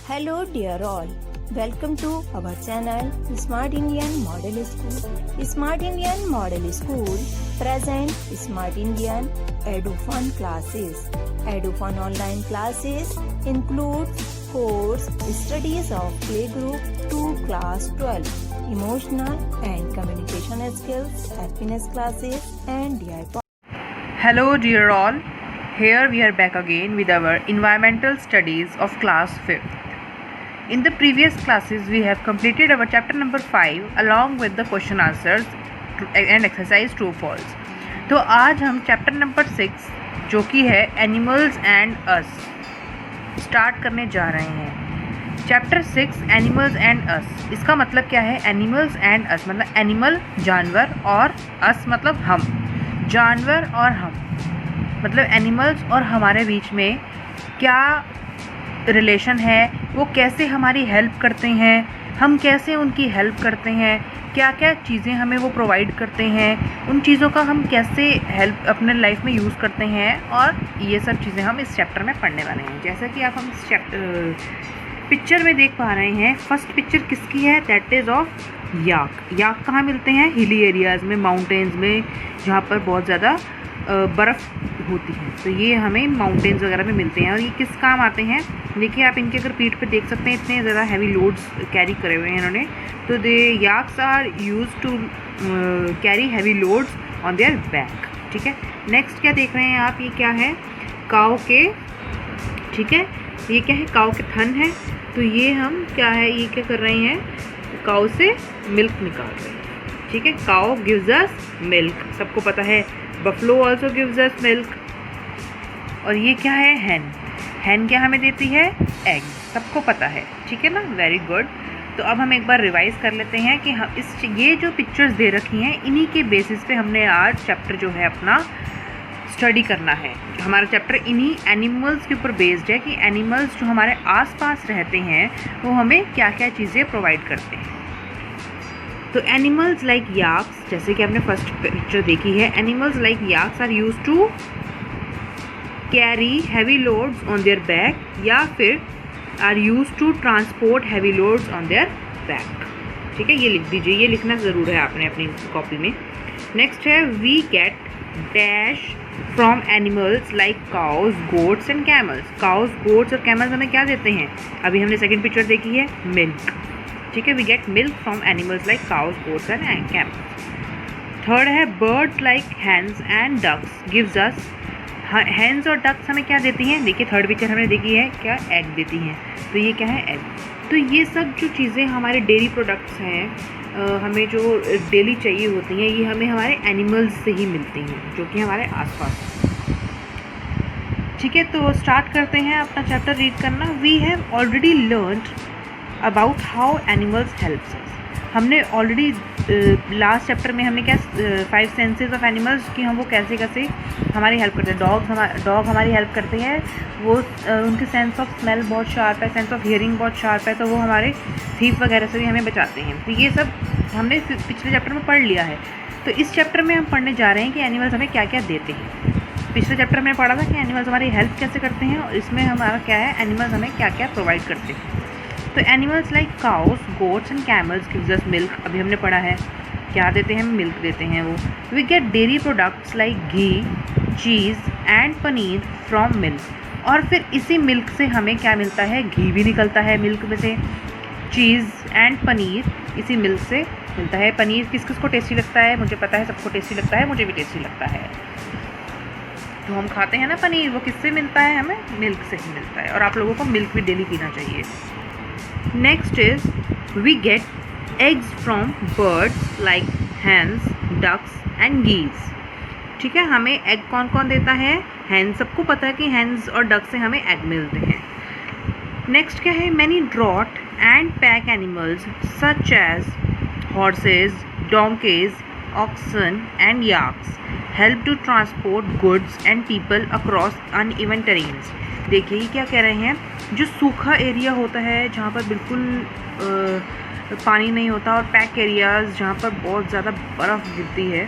Hello dear all, welcome to our channel Smart Indian Model School. Smart Indian Model School present Smart Indian EduFun classes. EduFun online classes include course studies of playgroup to class 12, emotional and communication skills, happiness classes and DIY. Hello dear all, here we are back again with our environmental studies of class 5th. In the previous classes we have completed our chapter number 5 along with the question answers and exercise true false. तो आज हम chapter number 6 जो कि है animals and us start करने जा रहे हैं। चैप्टर 6 एनिमल्स एंड अस, इसका मतलब क्या है? एनिमल्स एंड अस मतलब एनिमल जानवर और अस मतलब हम, जानवर और हम मतलब एनिमल्स और हमारे बीच में क्या रिलेशन है, वो कैसे हमारी हेल्प करते हैं, हम कैसे उनकी हेल्प करते हैं, क्या क्या चीज़ें हमें वो प्रोवाइड करते हैं, उन चीज़ों का हम कैसे हेल्प अपने लाइफ में यूज़ करते हैं, और ये सब चीज़ें हम इस चैप्टर में पढ़ने वाले हैं। जैसा कि आप हम इस पिक्चर में देख पा रहे हैं, फर्स्ट पिक्चर किसकी है? दैट इज़ ऑफ याक। याक कहाँ मिलते हैं? हिली एरियाज़ में, माउंटेन्स में, जहाँ पर बहुत ज़्यादा बर्फ़ होती है, तो ये हमें माउंटेन्स वगैरह में मिलते हैं। और ये किस काम आते हैं? देखिए आप इनके अगर पीठ पे देख सकते हैं, इतने ज़्यादा हैवी लोड्स कैरी करे हुए हैं इन्होंने। तो they yaks are use to carry heavy loads on their back. ठीक है, नेक्स्ट क्या देख रहे हैं आप? ये क्या है? काऊ के, ठीक है, ये क्या है? काऊ के थन है। तो ये हम क्या है, ये क्या कर रहे हैं? काऊ से मिल्क निकाल रहे हैं। ठीक है, काऊ गिव्स अस मिल्क, सबको पता है। Buffalo also gives us milk. और ये क्या है? हैन। हैन क्या हमें देती है? एग, सबको पता है। ठीक है ना, वेरी गुड। तो अब हम एक बार रिवाइज कर लेते हैं कि हम ये जो पिक्चर्स दे रखी हैं, इन्हीं के बेसिस पे हमने आज चैप्टर जो है अपना स्टडी करना है। हमारा चैप्टर इन्हीं एनिमल्स के ऊपर बेस्ड है कि एनिमल्स जो हमारे आसपास रहते हैं वो हमें क्या क्या चीज़ें प्रोवाइड करते हैं। तो एनिमल्स लाइक याक्स, जैसे कि आपने फर्स्ट पिक्चर देखी है, animals like yaks are use to carry heavy loads on their back, या फिर are use to transport heavy loads on their back. ठीक है, ये लिख दीजिए, ये लिखना ज़रूर है आपने अपनी कॉपी में। नेक्स्ट है we get dash from animals like cows, goats and camels. Cows, goats और कैमल्स हमें क्या देते हैं? अभी हमने सेकेंड पिक्चर देखी है, मिल्क। ठीक है, we get milk from animals like cows, goats and camels. Third है birds like hens and ducks gives us. Hens और डक्स हमें क्या देती हैं? देखिए थर्ड पिक्चर हमने देखी है, क्या? एग देती हैं। तो ये क्या है? एग। तो ये सब जो चीज़ें हमारे डेयरी प्रोडक्ट्स हैं, हमें जो डेली चाहिए होती हैं, ये हमें हमारे एनिमल्स से ही मिलती हैं जो कि हमारे आसपास। ठीक है, तो स्टार्ट करते हैं अपना चैप्टर रीड करना। We have already learned about how animals helps us. हमने ऑलरेडी लास्ट चैप्टर में हमने क्या 5 सेंसेस ऑफ एनिमल्स कि हम वो कैसे कैसे हमारी हेल्प करते हैं। डॉग हमारी हेल्प करते हैं, वो उनके सेंस ऑफ स्मेल बहुत शार्प है, सेंस ऑफ हियरिंग बहुत शार्प है, तो वो हमारे थीफ वगैरह से भी हमें बचाते हैं। तो ये सब हमने पिछले चैप्टर में पढ़ लिया है। तो इस चैप्टर में हम पढ़ने जा रहे हैं कि एनिमल्स हमें क्या क्या देते हैं। पिछले चैप्टर में पढ़ा था कि एनिमल्स हमारी हेल्प कैसे करते हैं, और इसमें हमारा क्या है, एनिमल्स हमें क्या क्या प्रोवाइड करते हैं। तो animals like cows, goats and camels gives us milk, अभी हमने पढ़ा है। क्या देते हैं? मिल्क देते हैं वो। We get dairy products like ghee, cheese and paneer from milk. और फिर इसी मिल्क से हमें क्या मिलता है? घी भी निकलता है मिल्क में से, चीज़ एंड पनीर इसी मिल्क से मिलता है। पनीर किस किस को टेस्टी लगता है? मुझे पता है सबको टेस्टी लगता है, मुझे भी टेस्टी लगता है। तो हम खाते हैं ना पनीर, वो किससे मिलता है? हमें मिल्क से ही मिलता है। और आप लोगों को मिल्क भी डेली पीना चाहिए। Next is we get eggs from birds like hens, ducks and geese. ठीक है, हमें एग कौन कौन देता है? हैंस, सबको पता है कि हैंस और डक से हमें एग मिलते हैं। नेक्स्ट क्या है? Many draught and pack animals such as horses, donkeys, oxen and yaks help to transport goods and people across uneven terrains. देखिए ये क्या कह रहे हैं, जो सूखा एरिया होता है जहाँ पर बिल्कुल पानी नहीं होता, और पैक एरियाज़ जहाँ पर बहुत ज़्यादा बर्फ़ गिरती है,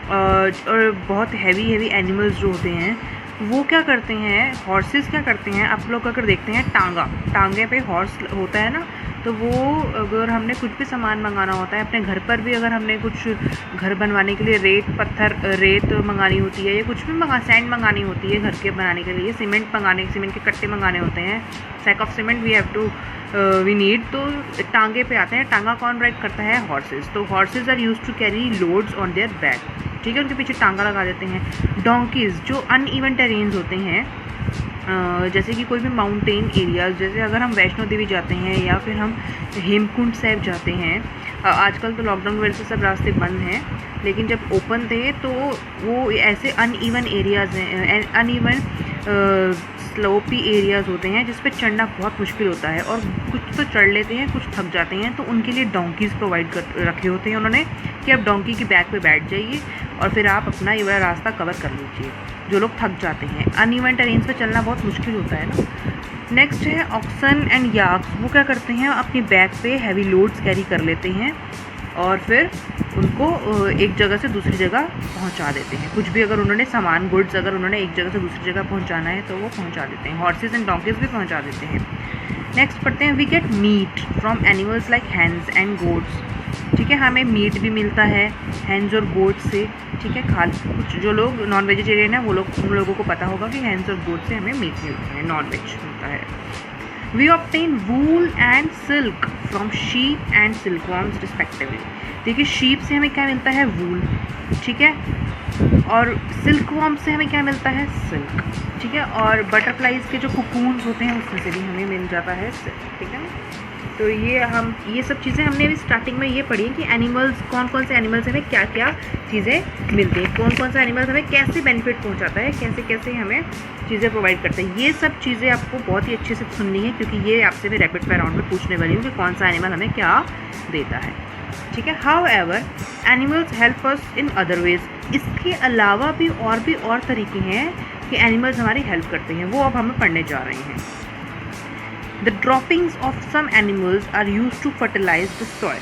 और बहुत हैवी एनिमल्स जो होते हैं वो क्या करते हैं, हॉर्सेस क्या करते हैं, आप लोग अगर देखते हैं टांगे पे हॉर्स होता है ना, तो वो अगर हमने कुछ भी सामान मंगाना होता है अपने घर पर भी, अगर हमने कुछ घर बनवाने के लिए रेत मंगानी होती है या कुछ भी सैंड मंगानी होती है घर के बनाने के लिए, सीमेंट के कट्टे मंगाने होते हैं, sack of cement we need, तो टांगे पे आते हैं। टांगा कौन राइड करता है, हॉर्सेस। तो horses are use to carry loads on their back, ठीक है, उनके पीछे टांगा लगा देते हैं। डोंकीज जो अनइवन टेरेन्स होते हैं, जैसे कि कोई भी माउंटेन एरियाज, जैसे अगर हम वैष्णो देवी जाते हैं या फिर हम हेमकुंड साहिब जाते हैं, आजकल तो लॉकडाउन वजह से सब रास्ते बंद हैं, लेकिन जब ओपन थे तो वो ऐसे अनइवन एरियाज हैं, अनइवन स्लोपी एरियाज़ होते हैं जिस पे चढ़ना बहुत मुश्किल होता है, और कुछ तो चढ़ लेते हैं, कुछ थक जाते हैं, तो उनके लिए डोंकीज़ प्रोवाइड कर रखे होते हैं उन्होंने कि आप डोंकी की बैक पे बैठ जाइए और फिर आप अपना ये वाला रास्ता कवर कर लीजिए, जो लोग थक जाते हैं। अनइवन टेरेन्स पे चलना बहुत मुश्किल होता है ना। नेक्स्ट है ऑक्सन एंड याक्स। वो क्या करते हैं, अपनी बैक पे हैवी लोड्स कैरी कर लेते हैं और फिर उनको एक जगह से दूसरी जगह पहुंचा देते हैं। कुछ भी अगर उन्होंने सामान, गुड्स अगर उन्होंने एक जगह से दूसरी जगह पहुंचाना है तो वो पहुंचा देते हैं। हॉर्सेस एंड डोंकीज भी पहुंचा देते हैं। नेक्स्ट पढ़ते हैं, we get meat from animals like hens and goats. ठीक है, हमें मीट भी मिलता है हैंस और गोट से। ठीक है, कुछ जो लोग नॉन वेजिटेरियन है उन लोगों को पता होगा कि हैंस और गोट से हमें मीट मिलता है, नॉन वेज मिलता है। We obtain wool and silk from sheep and silkworms respectively. देखिए, शीप से हमें क्या मिलता है, वूल, ठीक है, और सिल्कवॉर्म से हमें क्या मिलता है, सिल्क, ठीक है, और बटरफ्लाइज के जो कुकून्स होते हैं उसमें से भी हमें मिल जाता है सिल्क, ठीक है। तो ये सब चीज़ें हमने भी स्टार्टिंग में ये पढ़ी कि एनिमल्स, कौन कौन से एनिमल्स हमें क्या क्या चीज़ें मिलती हैं, कौन कौन सा एनिमल्स हमें कैसे बेनिफिट पहुंचाता है, कैसे कैसे हमें चीज़ें प्रोवाइड करते हैं। ये सब चीज़ें आपको बहुत ही अच्छे से सुननी है, क्योंकि ये आपसे मैं रैपिड फायर राउंड में पूछने वाली हूँ कि कौन सा एनिमल हमें क्या देता है, ठीक है। However animals help us in other ways. इसके अलावा भी और तरीके हैं कि एनिमल्स हमारी हेल्प करते हैं, वो अब हमें पढ़ने जा रहे हैं। The droppings of some animals are used to fertilize the soil.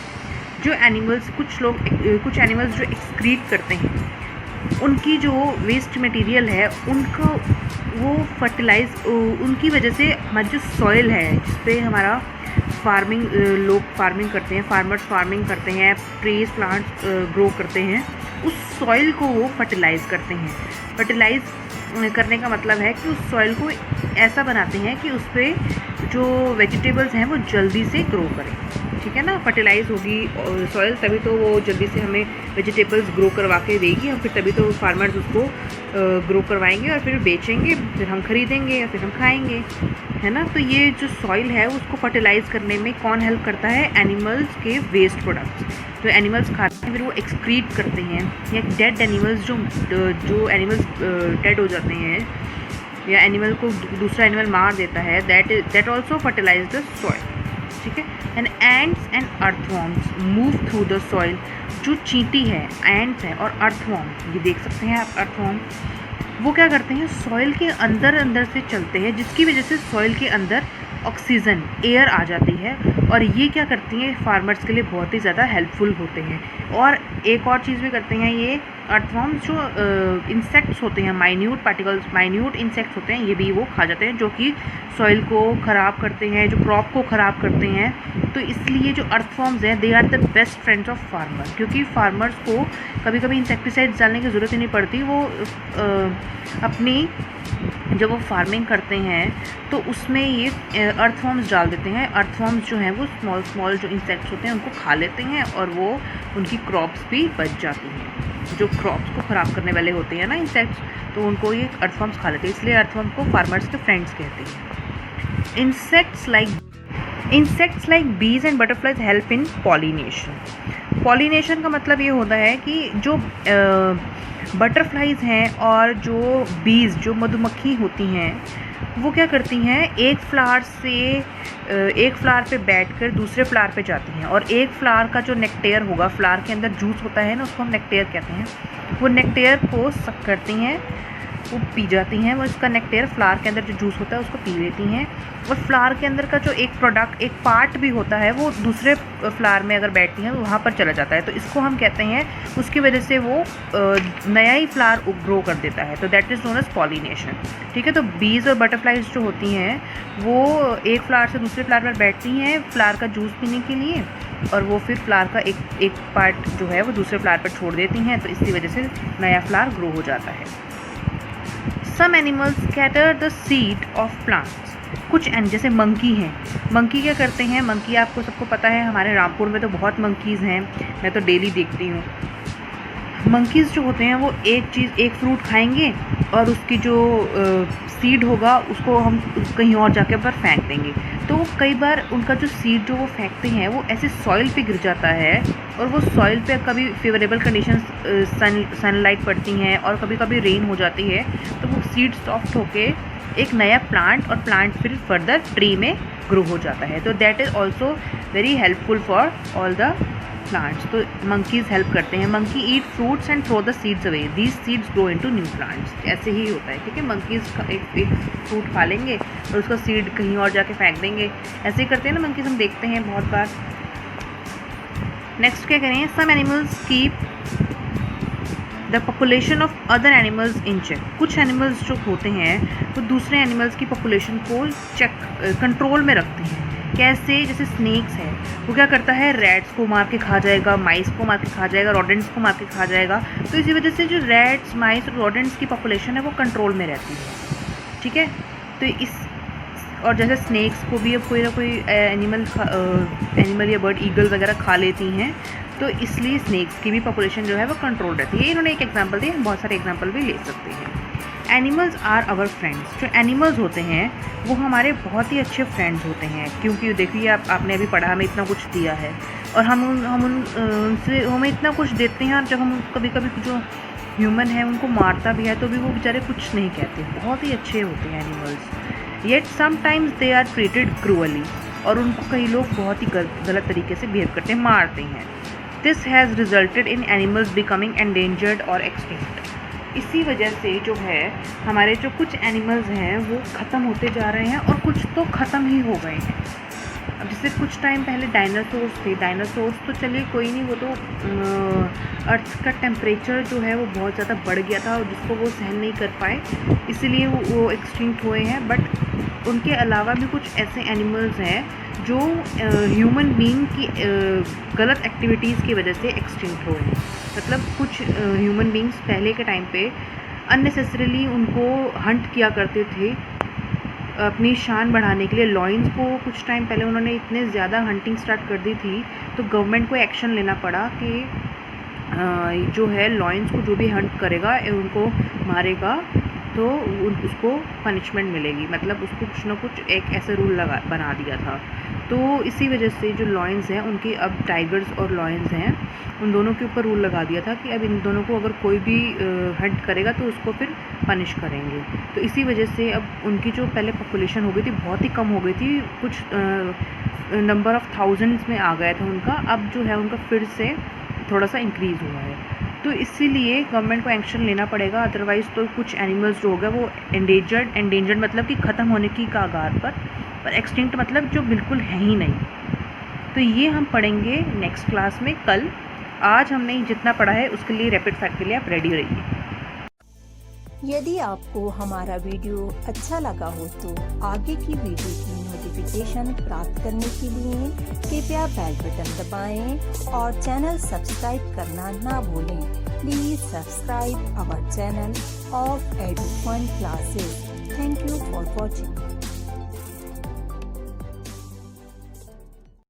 जो एनिमल्स, कुछ एनिमल्स जो एक्सक्रीट करते हैं, उनकी जो वेस्ट मटेरियल है उनको वो फर्टिलाइज, उनकी वजह से हमारी जो सॉइल है जिस पे हमारा लोग फार्मिंग करते हैं, फार्मर्स फार्मिंग करते हैं, ट्रीज प्लांट्स ग्रो करते हैं, उस सॉइल को वो फर्टिलाइज़ करते हैं। फर्टिलाइज़ करने का मतलब है कि उस सॉइल को ऐसा बनाते हैं कि उस पर जो वेजिटेबल्स हैं वो जल्दी से ग्रो करें, ठीक है ना। फर्टिलाइज़ होगी सॉइल तभी तो वो जल्दी से हमें वेजिटेबल्स ग्रो करवा के देगी, और फिर तभी तो फार्मर्स उसको ग्रो करवाएंगे और फिर बेचेंगे, फिर हम खरीदेंगे या फिर हम खाएंगे, है ना। तो ये जो सॉइल है उसको फर्टिलाइज़ करने में कौन हेल्प करता है, एनिमल्स के वेस्ट प्रोडक्ट्स। तो एनिमल्स खाते हैं फिर वो एक्सक्रीट करते हैं, या डेड एनिमल्स, जो एनिमल्स डेड हो जाते हैं या एनिमल को दूसरा एनिमल मार देता है, that also fertilize the soil, ठीक है। And ants and earthworms move through the soil. जो चींटी है, एंड्स है और अर्थवॉर्म, ये देख सकते हैं आप, अर्थवॉर्म वो क्या करते हैं, सॉइल के अंदर से चलते हैं, जिसकी वजह से सॉइल के अंदर ऑक्सीजन, एयर आ जाती है, और ये क्या करती हैं, फार्मर्स के लिए बहुत ही ज़्यादा हेल्पफुल होते हैं। और एक और चीज़ भी करते हैं ये अर्थवॉर्म्स, जो इंसेक्ट्स होते हैं, माइन्यूट इंसेक्ट्स होते हैं, ये भी वो खा जाते हैं, जो कि सॉइल को ख़राब करते हैं, जो क्रॉप को ख़राब करते हैं। तो इसलिए जो अर्थवॉर्म्स हैं, they are the best friends of farmer, क्योंकि फार्मर्स को कभी कभी इंसेक्टिसाइड्स डालने की ज़रूरत ही नहीं पड़ती। वो अपनी जब वो फार्मिंग करते हैं तो उसमें ये अर्थवॉर्म्स डाल देते हैं। अर्थवॉर्म्स जो हैं वो स्मॉल जो इंसेक्ट्स होते हैं उनको खा लेते हैं, और वो उनकी क्रॉप्स भी बच जाती हैं। जो क्रॉप्स को ख़राब करने वाले होते हैं ना इंसेक्ट्स, तो उनको ये अर्थवॉर्म्स खा लेते हैं, इसलिए अर्थवॉर्म को फार्मर्स के फ्रेंड्स कहते हैं। इंसेक्ट्स लाइक बीज and butterflies help in pollination. Pollination का मतलब ये होता है कि जो बटरफ्लाइज हैं और जो बीज, जो मधुमक्खी होती हैं, वो क्या करती हैं, एक फ्लावर पे बैठकर दूसरे फ्लावर पे जाती हैं, और एक फ्लावर का जो नेक्टेयर होगा, फ्लावर के अंदर जूस होता है ना, उसको हम नेक्टेयर कहते हैं, वो नेक्टेयर को सक करती हैं, वो पी जाती हैं, वो इसका नेक्टेयर, फ्लावर के अंदर जो जूस होता है उसको पी लेती हैं, और फ्लावर के अंदर का जो एक प्रोडक्ट, एक पार्ट भी होता है, वो दूसरे फ्लावर में अगर बैठती हैं तो वहाँ पर चला जाता है, तो इसको हम कहते हैं, उसकी वजह से वो नया ही फ्लावर ग्रो कर देता है, तो that is known as pollination. ठीक है, तो बीज और बटरफ्लाइज जो होती हैं वो एक फ्लावर से दूसरे फ्लावर पर बैठती हैं फ्लावर का जूस पीने के लिए, और वो फिर फ्लावर का एक पार्ट जो है वो दूसरे फ्लावर पर छोड़ देती हैं, तो इसी वजह से नया फ्लावर ग्रो हो जाता है। Some animals scatter the seed of plants. कुछ जैसे मंकी हैं, मंकी क्या करते हैं, मंकी आपको सबको पता है, हमारे रामपुर में तो बहुत मंकीज़ हैं, मैं तो डेली देखती हूँ। मंकीज़ जो होते हैं वो एक फ्रूट खाएंगे और उसकी जो सीड होगा उसको हम कहीं और जाके पर फेंक देंगे, तो कई बार उनका जो सीड जो वो फेंकते हैं वो ऐसे सॉइल पे गिर जाता है, और वो सॉइल पे कभी फेवरेबल कंडीशंस सनलाइट पड़ती हैं और कभी कभी रेन हो जाती है, तो वो सीड सॉफ्ट होके एक नया प्लांट, और प्लांट फिर फर्दर ट्री में ग्रो हो जाता है, तो that is also very helpful for all the plants. तो मंकीज़ हेल्प करते हैं। Monkey eat fruits and throw the seeds away, these seeds grow into new plants. ऐसे ही होता है, ठीक है, मंकीज़ एक फ्रूट खा लेंगे और उसका सीड कहीं और जाके फेंक देंगे, ऐसे ही करते हैं ना मंकीज़, हम देखते हैं बहुत बार। नेक्स्ट क्या करें, some animals keep the population of other animals in check. कुछ एनिमल्स जो होते हैं वो दूसरे एनिमल्स की पॉपुलेशन को कंट्रोल में रखते हैं। कैसे, जैसे स्नेक्स है, वो क्या करता है, रैट्स को मार के खा जाएगा, माइस को मार के खा जाएगा, रोडेंट्स को मार के खा जाएगा, तो इसी वजह से जो रैट्स, माइस और रोडेंट्स की पॉपुलेशन है वो कंट्रोल में रहती है। ठीक है, तो और जैसे स्नेक्स को भी अब कोई ना कोई एनिमल या बर्ड, ईगल वगैरह खा लेती हैं, तो इसलिए स्नेक्स की भी पॉपुलेशन जो है वो कंट्रोल रहती है। इन्होंने एक एग्जांपल दिया, हम बहुत सारे एग्जांपल भी ले सकते हैं। Animals are our friends. जो एनिमल्स होते हैं वो हमारे बहुत ही अच्छे फ्रेंड्स होते हैं, क्योंकि देखिए आपने अभी पढ़ा, हमें इतना कुछ दिया है और हम उनसे हमें इतना कुछ देते हैं, और जब हम कभी कभी जो ह्यूमन है उनको मारता भी है तो भी वो बेचारे कुछ नहीं कहते, बहुत ही अच्छे होते हैं animals. Yet sometimes they are treated cruelly, और उनको कई लोग बहुत ही गलत तरीके से बिहेव करते हैं, मारते हैं। This has resulted in animals becoming endangered और एक्सटिंक्ट। इसी वजह से जो है हमारे जो कुछ एनिमल्स हैं वो ख़त्म होते जा रहे हैं, और कुछ तो ख़त्म ही हो गए हैं। अब जैसे कुछ टाइम पहले डायनासोर्स थे, डायनासोर्स तो चलिए कोई नहीं, वो तो अर्थ का टेम्परेचर जो है वो बहुत ज़्यादा बढ़ गया था और जिसको वो सहन नहीं कर पाए, इसीलिए वो एक्सटिंक्ट हुए हैं। बट उनके अलावा भी कुछ ऐसे एनिमल्स हैं जो ह्यूमन बीइंग की गलत एक्टिविटीज़ की वजह से एक्सटिंक्ट हुए हैं। मतलब कुछ ह्यूमन बीइंग्स पहले के टाइम पे अननेसेसरीली उनको हंट किया करते थे अपनी शान बढ़ाने के लिए। लॉयंस को कुछ टाइम पहले उन्होंने इतने ज़्यादा हंटिंग स्टार्ट कर दी थी, तो गवर्नमेंट को एक्शन लेना पड़ा कि जो है लॉयंस को जो भी हंट करेगा, उनको मारेगा, तो उसको पनिशमेंट मिलेगी, मतलब उसको कुछ ना कुछ एक ऐसा रूल बना दिया था। तो इसी वजह से जो लॉयंस हैं उनकी, अब टाइगर्स और लॉयंस हैं, उन दोनों के ऊपर रूल लगा दिया था कि अब इन दोनों को अगर कोई भी हंट करेगा तो उसको फिर पनिश करेंगे। तो इसी वजह से अब उनकी जो पहले पॉपुलेशन हो गई थी बहुत ही कम हो गई थी, कुछ नंबर ऑफ थाउजेंड्स में आ गया था उनका, अब जो है उनका फिर से थोड़ा सा इंक्रीज़ हुआ है। तो इसीलिए गवर्नमेंट को एक्शन लेना पड़ेगा, अदरवाइज़ तो कुछ एनिमल्स जो होगा वो एंडेंजर्ड मतलब कि ख़त्म होने की कगार पर एक्सटिंक्ट मतलब जो बिल्कुल है ही नहीं। तो ये हम पढ़ेंगे नेक्स्ट क्लास में कल। आज हमने जितना पढ़ा है उसके लिए रैपिड फैक्ट के लिए आप रेडी रहिए। यदि आपको हमारा वीडियो अच्छा लगा हो तो आगे की वीडियो की नोटिफिकेशन प्राप्त करने के लिए कृपया बेल बटन दबाएं और चैनल सब्सक्राइब करना ना भूलें। Please subscribe our channel of Edufun classes. Thank you for watching.